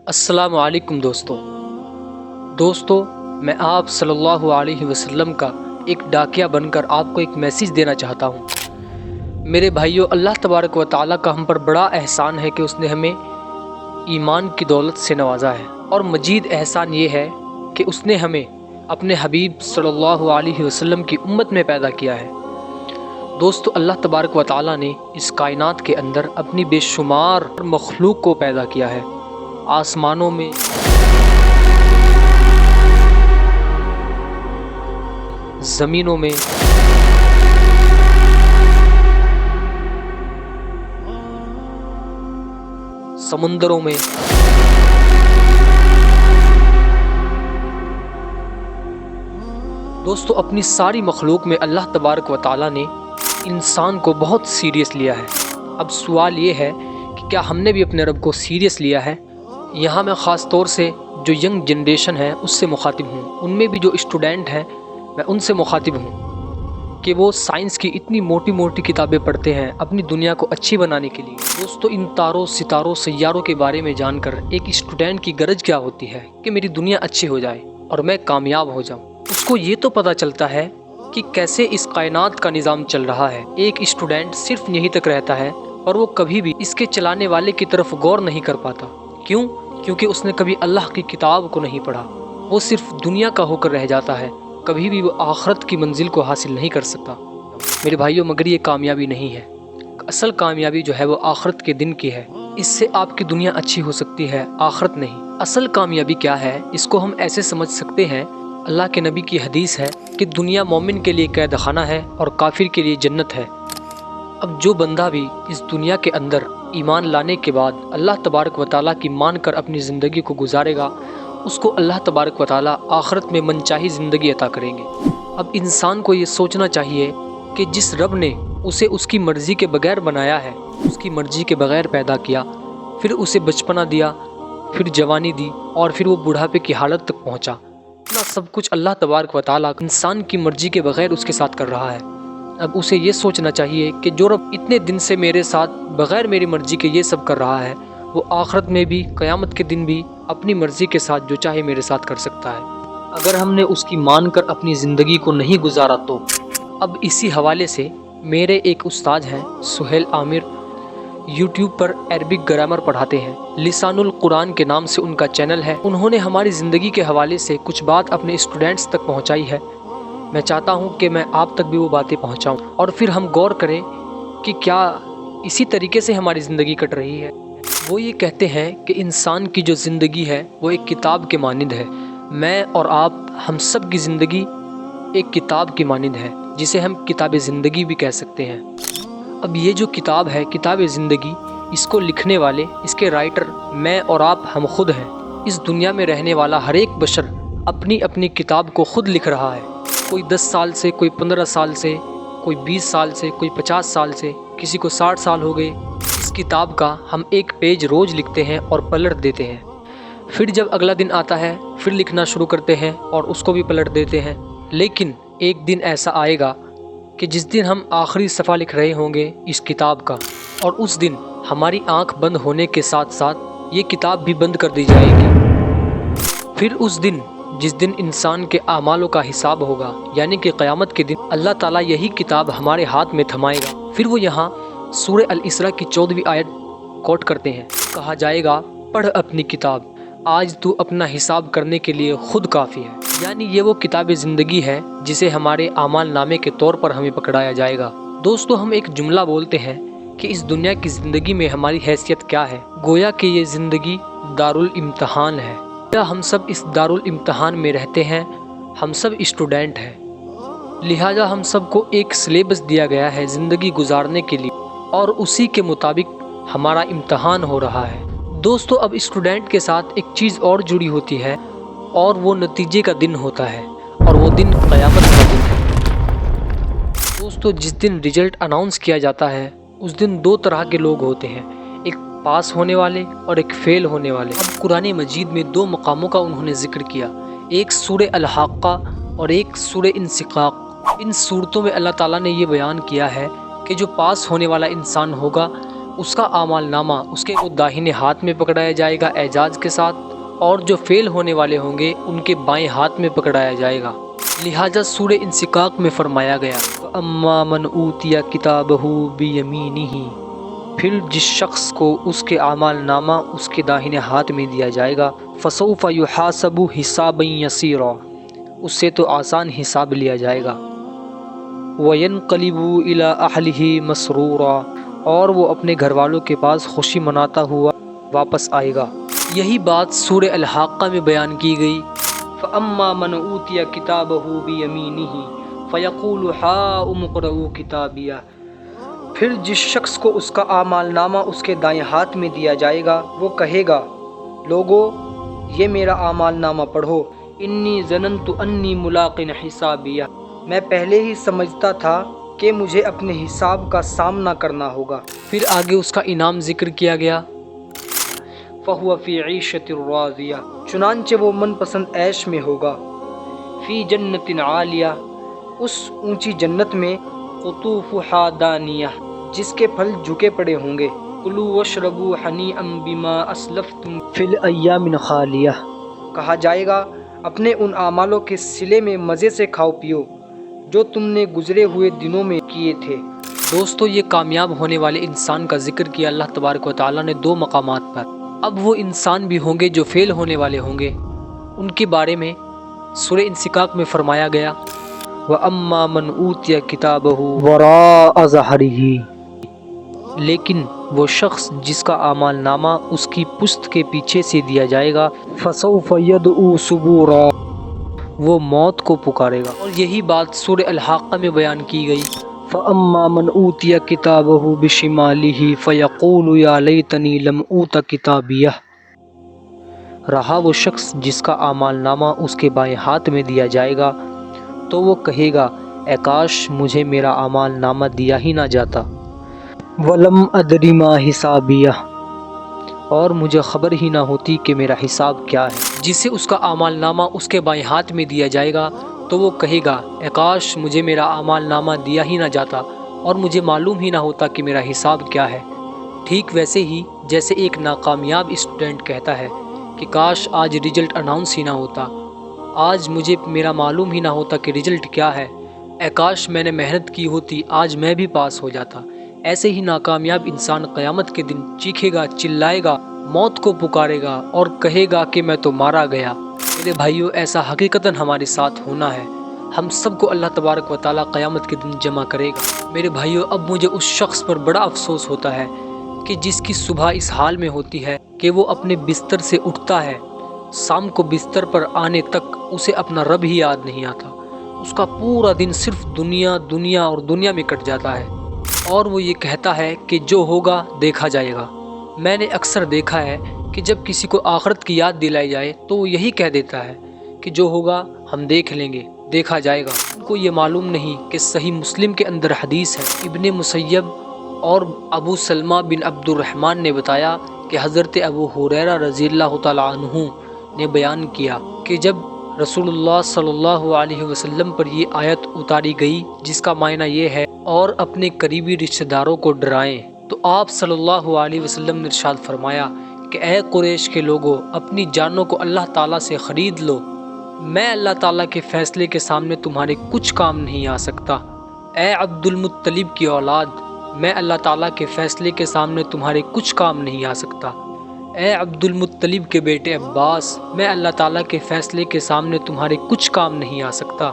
السلام علیکم دوستو میں آپ صلی اللہ علیہ وسلم کا ایک ڈاکیا بن کر آپ کو ایک میسیج دینا چاہتا ہوں۔ میرے بھائیو، اللہ تبارک و تعالیٰ کا ہم پر بڑا احسان ہے کہ اس نے ہمیں ایمان کی دولت سے نوازا ہے، اور مزید احسان یہ ہے کہ اس نے ہمیں اپنے حبیب صلی اللہ علیہ وسلم کی امت میں پیدا کیا ہے۔ دوستو، اللہ تبارک و تعالیٰ نے اس کائنات کے اندر اپنی بے شمار مخلوق کو پیدا کیا ہے، آسمانوں میں، زمینوں میں، سمندروں میں، دوستو اپنی ساری مخلوق میں اللہ تبارک و تعالیٰ نے انسان کو بہت سیریس لیا ہے۔ اب سوال یہ ہے کہ کیا ہم نے بھی اپنے رب کو سیریس لیا ہے؟ یہاں میں خاص طور سے جو ینگ جنریشن ہے اس سے مخاطب ہوں، ان میں بھی جو اسٹوڈنٹ ہیں میں ان سے مخاطب ہوں کہ وہ سائنس کی اتنی موٹی موٹی کتابیں پڑھتے ہیں اپنی دنیا کو اچھی بنانے کے لیے۔ دوستو، ان تاروں، ستاروں، سیاروں کے بارے میں جان کر ایک اسٹوڈنٹ کی غرض کیا ہوتی ہے کہ میری دنیا اچھی ہو جائے اور میں کامیاب ہو جاؤں۔ اس کو یہ تو پتہ چلتا ہے کہ کیسے اس کائنات کا نظام چل رہا ہے۔ ایک اسٹوڈنٹ صرف یہیں تک رہتا ہے اور وہ کبھی بھی اس کے چلانے والے کی طرف غور نہیں کر پاتا۔ کیونکہ اس نے کبھی اللہ کی کتاب کو نہیں پڑھا۔ وہ صرف دنیا کا ہو کر رہ جاتا ہے، کبھی بھی وہ آخرت کی منزل کو حاصل نہیں کر سکتا۔ میرے بھائیوں، مگر یہ کامیابی نہیں ہے۔ اصل کامیابی جو ہے وہ آخرت کے دن کی ہے۔ اس سے آپ کی دنیا اچھی ہو سکتی ہے، آخرت نہیں۔ اصل کامیابی کیا ہے، اس کو ہم ایسے سمجھ سکتے ہیں، اللہ کے نبی کی حدیث ہے کہ دنیا مومن کے لیے قید خانہ ہے اور کافر کے لیے جنت ہے۔ اب جو بندہ بھی اس دنیا کے اندر ایمان لانے کے بعد اللہ تبارک و تعالیٰ کی مان کر اپنی زندگی کو گزارے گا، اس کو اللہ تبارک و تعالیٰ آخرت میں منچاہی زندگی عطا کریں گے۔ اب انسان کو یہ سوچنا چاہیے کہ جس رب نے اسے اس کی مرضی کے بغیر بنایا ہے، اس کی مرضی کے بغیر پیدا کیا، پھر اسے بچپنا دیا، پھر جوانی دی، اور پھر وہ بڑھاپے کی حالت تک پہنچا، اتنا سب کچھ اللہ تبارک و تعالیٰ انسان کی مرضی کے بغیر اس کے ساتھ کر رہا ہے۔ اب اسے یہ سوچنا چاہیے کہ جو رب اتنے دن سے میرے ساتھ بغیر میری مرضی کے یہ سب کر رہا ہے، وہ آخرت میں بھی، قیامت کے دن بھی اپنی مرضی کے ساتھ جو چاہے میرے ساتھ کر سکتا ہے۔ اگر ہم نے اس کی مان کر اپنی زندگی کو نہیں گزارا تو اب اسی حوالے سے میرے ایک استاد ہیں سہیل عامر، یوٹیوب پر عربک گرامر پڑھاتے ہیں، لسان القرآن کے نام سے ان کا چینل ہے۔ انہوں نے ہماری زندگی کے حوالے سے کچھ بات اپنے اسٹوڈنٹس تک پہنچائی ہے۔ میں چاہتا ہوں کہ میں آپ تک بھی وہ باتیں پہنچاؤں، اور پھر ہم غور کریں کہ کیا اسی طریقے سے ہماری زندگی کٹ رہی ہے۔ وہ یہ کہتے ہیں کہ انسان کی جو زندگی ہے وہ ایک کتاب کے مانند ہے۔ میں اور آپ، ہم سب کی زندگی ایک کتاب کی مانند ہے، جسے ہم کتاب زندگی بھی کہہ سکتے ہیں۔ اب یہ جو کتاب ہے، کتاب زندگی، اس کو لکھنے والے، اس کے رائٹر میں اور آپ، ہم خود ہیں۔ اس دنیا میں رہنے والا ہر ایک بشر اپنی اپنی کتاب کو خود لکھ رہا ہے۔ کوئی 10 سال سے، کوئی 15 سال سے، کوئی 20 سال سے، کوئی 50 سال سے، کسی کو 60 سال ہو گئے۔ اس کتاب کا ہم ایک پیج روز لکھتے ہیں اور پلٹ دیتے ہیں، پھر جب اگلا دن آتا ہے پھر لکھنا شروع کرتے ہیں اور اس کو بھی پلٹ دیتے ہیں۔ لیکن ایک دن ایسا آئے گا کہ جس دن ہم آخری صفحہ لکھ رہے ہوں گے اس کتاب کا، اور اس دن ہماری آنکھ بند ہونے کے ساتھ ساتھ یہ کتاب بھی بند کر دی جائے گی۔ پھر اس دن، جس دن انسان کے اعمالوں کا حساب ہوگا، یعنی کہ قیامت کے دن، اللہ تعالیٰ یہی کتاب ہمارے ہاتھ میں تھمائے گا۔ پھر وہ یہاں سورہ الاسراء کی 14ویں آیت کوٹ کرتے ہیں، کہا جائے گا، پڑھ اپنی کتاب، آج تو اپنا حساب کرنے کے لیے خود کافی ہے۔ یعنی یہ وہ کتاب زندگی ہے جسے ہمارے اعمال نامے کے طور پر ہمیں پکڑایا جائے گا۔ دوستو، ہم ایک جملہ بولتے ہیں کہ اس دنیا کی زندگی میں ہماری حیثیت کیا ہے، گویا کہ یہ زندگی دارالامتحان ہے۔ ہم سب اس دارالامتحان میں رہتے ہیں، ہم سب اسٹوڈنٹ ہیں، لہٰذا ہم سب کو ایک سلیبس دیا گیا ہے زندگی گزارنے کے لیے، اور اسی کے مطابق ہمارا امتحان ہو رہا ہے۔ دوستو، اب اسٹوڈنٹ کے ساتھ ایک چیز اور جڑی ہوتی ہے، اور وہ نتیجے کا دن ہوتا ہے، اور وہ دن قیامت کا دن ہے۔ دوستو، جس دن رزلٹ اناؤنس کیا جاتا ہے اس دن 2 طرح کے لوگ ہوتے ہیں، ایک پاس ہونے والے اور ایک فیل ہونے والے۔ اب قرآن مجید میں 2 مقاموں کا انہوں نے ذکر کیا، ایک سورہ الحاقہ اور ایک سورہ انشقاق۔ ان صورتوں میں اللہ تعالیٰ نے یہ بیان کیا ہے کہ جو پاس ہونے والا انسان ہوگا اس کا اعمال نامہ اس کے داہنے ہاتھ میں پکڑایا جائے گا اعجاز کے ساتھ، اور جو فیل ہونے والے ہوں گے ان کے بائیں ہاتھ میں پکڑایا جائے گا۔ لہٰذا سورہ انشقاق میں فرمایا گیا وَأَمَّا مَنْ أُوتِيَ كِتَابَهُ بِيَمِينِهِ، پھر جس شخص کو اس کے اعمال نامہ اس کے داہنے ہاتھ میں دیا جائے گا فَسَوْفَ يُحَاسَبُ حِسَابًا يَسِيرًا، اس سے تو آسان حساب لیا جائے گا۔ وَيَنْقَلِبُ إِلَىٰ أَهْلِهِ مَسْرُورًا، اور وہ اپنے گھر والوں کے پاس خوشی مناتا ہوا واپس آئے گا۔ یہی بات سورہ الحاقہ میں بیان کی گئی فَأَمَّا مَنْ أُوتِيَ كِتَابَهُ بِيَمِينِهِ فَيَقُولُ هَاؤُمُ اقْرَءُوا كِتَابِيَهْ، پھر جس شخص کو اس کا اعمال نامہ اس کے دائیں ہاتھ میں دیا جائے گا وہ کہے گا لوگو یہ میرا اعمال نامہ پڑھو، انی ظننت انی ملاق حسابیہ، میں پہلے ہی سمجھتا تھا کہ مجھے اپنے حساب کا سامنا کرنا ہوگا۔ پھر آگے اس کا انعام ذکر کیا گیا فَهُوَ فِي عِيشَةٍ رَاضِيَةٍ، چنانچہ وہ من پسند عیش میں ہوگا، فی جنت عالیہ، اس اونچی جنت میں، قطوفها دانیہ، جس کے پھل جھکے پڑے ہوں گے، کلوا واشربوا ہنیئا بما اسلفتم فی الایام الخالیہ، کہا جائے گا اپنے ان اعمالوں کے صلے میں مزے سے کھاؤ پیو جو تم نے گزرے ہوئے دنوں میں کیے تھے۔ دوستو یہ کامیاب ہونے والے انسان کا ذکر کیا اللہ تبارک و تعالیٰ نے دو مقامات پر۔ اب وہ انسان بھی ہوں گے جو فیل ہونے والے ہوں گے، ان کے بارے میں سورہ انشقاق میں فرمایا گیا وَأَمَّا مَنْ أُوتِيَ كِتَابَهُ وَرَاءَ ظَهْرِهِ، لیکن وہ شخص جس کا اعمال نامہ اس کی پشت کے پیچھے سے دیا جائے گا فَسَوْفَ يَدْعُو ثُبُورًا، وہ موت کو پکارے گا۔ اور یہی بات سورہ الحاقہ میں بیان کی گئی فَأَمَّا مَنْ أُوتِيَ كِتَابَهُ بِشِمَالِهِ فَيَقُولُ يَا لَيْتَنِي لَمْ أُوتَ كِتَابِيَهْ، رہا وہ شخص جس کا اعمال نامہ اس کے بائیں ہاتھ میں دیا جائے گا تو وہ کہے گا اے کاش مجھے میرا اعمال نامہ دیا ہی نہ جاتا، وَلَمْ أَدْرِ مَا حِسَابِيَهْ، اور مجھے خبر ہی نہ ہوتی کہ میرا حساب کیا ہے۔ جسے اس کا اعمال نامہ اس کے بائیں ہاتھ میں دیا جائے گا تو وہ کہے گا اے کاش مجھے میرا اعمال نامہ دیا ہی نہ جاتا اور مجھے معلوم ہی نہ ہوتا کہ میرا حساب کیا ہے۔ ٹھیک ویسے ہی جیسے ایک ناکامیاب اسٹوڈنٹ کہتا ہے کہ کاش آج رزلٹ اناؤنس ہی نہ ہوتا، آج مجھے میرا معلوم ہی نہ ہوتا کہ رزلٹ کیا ہے، اے کاش میں نے محنت کی ہوتی آج میں بھی پاس ہو جاتا۔ ایسے ہی ناکامیاب انسان قیامت کے دن چیخے گا، چلائے گا، موت کو پکارے گا اور کہے گا کہ میں تو مارا گیا۔ میرے بھائیو ایسا حقیقتاً ہمارے ساتھ ہونا ہے، ہم سب کو اللہ تبارک و تعالیٰ قیامت کے دن جمع کرے گا۔ میرے بھائیو اب مجھے اس شخص پر بڑا افسوس ہوتا ہے کہ جس کی صبح اس حال میں ہوتی ہے کہ وہ اپنے بستر سے اٹھتا ہے، شام کو بستر پر آنے تک اسے اپنا رب ہی یاد نہیں آتا، اس کا پورا دن صرف دنیا دنیا اور دنیا میں کٹ جاتا ہے، اور وہ یہ کہتا ہے کہ جو ہوگا دیکھا جائے گا۔ میں نے اکثر دیکھا ہے کہ جب کسی کو آخرت کی یاد دلائی جائے تو وہ یہی کہہ دیتا ہے کہ جو ہوگا ہم دیکھ لیں گے، دیکھا جائے گا۔ ان کو یہ معلوم نہیں کہ صحیح مسلم کے اندر حدیث ہے، ابن مسیب اور ابو سلمہ بن عبد الرحمن نے بتایا کہ حضرت ابو ہریرہ رضی اللہ تعالیٰ عنہ نے بیان کیا کہ جب رسول اللہ صلی اللہ علیہ وسلم پر یہ آیت اتاری گئی جس کا معنی یہ ہے اور اپنے قریبی رشتہ داروں کو ڈرائیں، تو آپ صلی اللہ علیہ وسلم نے ارشاد فرمایا کہ اے قریش کے لوگوں اپنی جانوں کو اللہ تعالیٰ سے خرید لو، میں اللہ تعالیٰ کے فیصلے کے سامنے تمہارے کچھ کام نہیں آ سکتا۔ اے عبد المطلب کی اولاد میں اللہ تعالیٰ کے فیصلے کے سامنے تمہارے کچھ کام نہیں آ سکتا۔ اے عبد المطلب کے بیٹے عباس میں اللہ تعالیٰ کے فیصلے کے سامنے تمہارے کچھ کام نہیں آ سکتا۔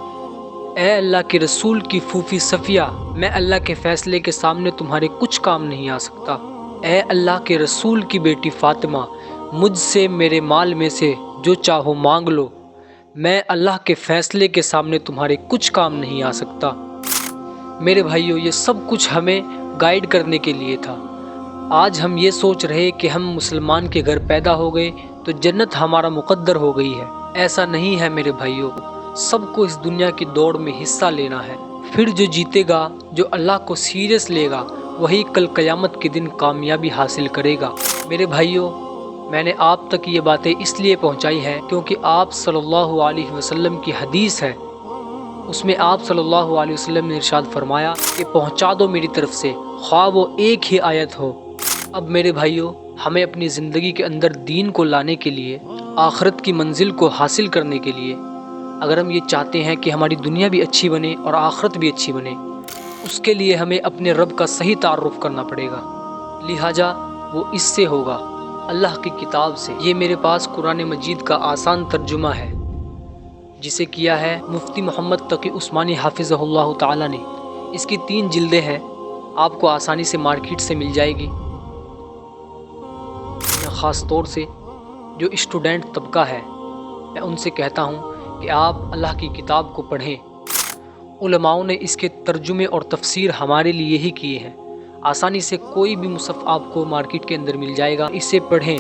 اے اللہ کے رسول کی پھوپھی صفیہ میں اللہ کے فیصلے کے سامنے تمہارے کچھ کام نہیں آ سکتا۔ اے اللہ کے رسول کی بیٹی فاطمہ مجھ سے میرے مال میں سے جو چاہو مانگ لو، میں اللہ کے فیصلے کے سامنے تمہارے کچھ کام نہیں آ سکتا۔ میرے بھائیو یہ سب کچھ ہمیں گائیڈ کرنے کے لیے تھا۔ آج ہم یہ سوچ رہے کہ ہم مسلمان کے گھر پیدا ہو گئے تو جنت ہمارا مقدر ہو گئی ہے، ایسا نہیں ہے میرے بھائیو۔ سب کو اس دنیا کی دوڑ میں حصہ لینا ہے، پھر جو جیتے گا، جو اللہ کو سیریس لے گا، وہی کل قیامت کے دن کامیابی حاصل کرے گا۔ میرے بھائیو میں نے آپ تک یہ باتیں اس لیے پہنچائی ہے کیونکہ آپ صلی اللہ علیہ وسلم کی حدیث ہے، اس میں آپ صلی اللہ علیہ وسلم نے ارشاد فرمایا کہ پہنچا دو میری طرف سے، خواہ وہ ایک ہی آیت ہو، اب میرے بھائیوں، ہمیں اپنی زندگی کے اندر دین کو لانے کے لیے، آخرت کی منزل کو حاصل کرنے کے لیے، اگر ہم یہ چاہتے ہیں کہ ہماری دنیا بھی اچھی بنے اور آخرت بھی اچھی بنے، اس کے لیے ہمیں اپنے رب کا صحیح تعارف کرنا پڑے گا۔ لہٰذا وہ اس سے ہوگا، اللہ کی کتاب سے۔ یہ میرے پاس قرآن مجید کا آسان ترجمہ ہے، جسے کیا ہے مفتی محمد تقی عثمانی حافظہ اللہ تعالی نے۔ اس کی 3 جلدیں ہیں، آپ کو آسانی سے مارکیٹ سے مل جائے گی۔ خاص طور سے جو اسٹوڈنٹ طبقہ ہے، میں ان سے کہتا ہوں کہ آپ اللہ کی کتاب کو پڑھیں۔ علماؤں نے اس کے ترجمے اور تفسیر ہمارے لیے ہی کیے ہیں۔ آسانی سے کوئی بھی مصحف آپ کو مارکیٹ کے اندر مل جائے گا، اسے پڑھیں۔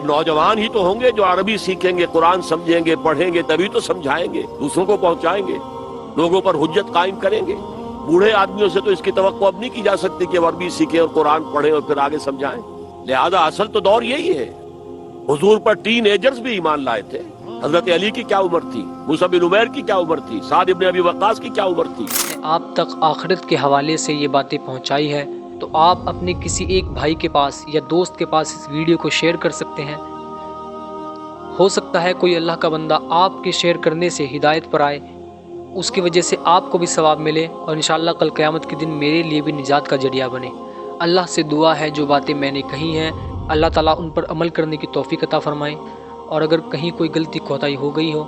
نوجوان ہی تو ہوں گے جو عربی سیکھیں گے، قرآن سمجھیں گے، پڑھیں گے، تبھی تو سمجھائیں گے، دوسروں کو پہنچائیں گے، لوگوں پر حجت قائم کریں گے۔ بوڑھے آدمیوں سے تو اس کی توقع اب نہیں کی جا سکتی کہ وہ عربی سیکھیں اور قرآن پڑھیں اور پھر آگے سمجھائیں۔ لہذا اصل تو دور یہی ہے۔ حضور پر ٹین ایجرز بھی ایمان لائے تھے۔ حضرت علی کی کیا عمر تھی، موسیٰ بن عمیر کی کیا عمر تھی، سعد ابن ابی وقاص کی کیا عمر تھی۔ آپ تک آخرت کے حوالے سے یہ باتیں پہنچائی ہے، تو آپ اپنے کسی ایک بھائی کے پاس یا دوست کے پاس اس ویڈیو کو شیئر کر سکتے ہیں۔ ہو سکتا ہے کوئی اللہ کا بندہ آپ کے شیئر کرنے سے ہدایت پر آئے، اس کی وجہ سے آپ کو بھی ثواب ملے، اور انشاءاللہ کل قیامت کے دن میرے لیے بھی نجات کا ذریعہ بنے۔ اللہ سے دعا ہے جو باتیں میں نے کہی ہیں، اللہ تعالیٰ ان پر عمل کرنے کی توفیق عطا فرمائے، اور اگر کہیں کوئی غلطی کوتاہی ہو گئی ہو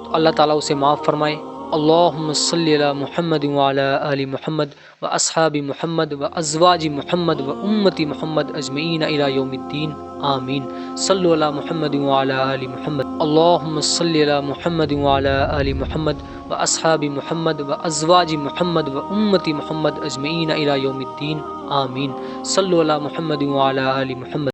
تو اللہ تعالیٰ اسے معاف فرمائے۔ اللہم صلی علی محمد وعلی آل محمد و اصحاب محمد و ازواج محمد و امتی محمد اجمعین الی یوم الدین، آمین۔ صلو علی محمد وعلی آل محمد۔ اللہم صلی علی محمد وعلی آل محمد و اصحاب محمد و ازواج محمد و امتی محمد اجمعین الی یوم الدین، آمین۔ صلو علی محمد وعلی آل محمد۔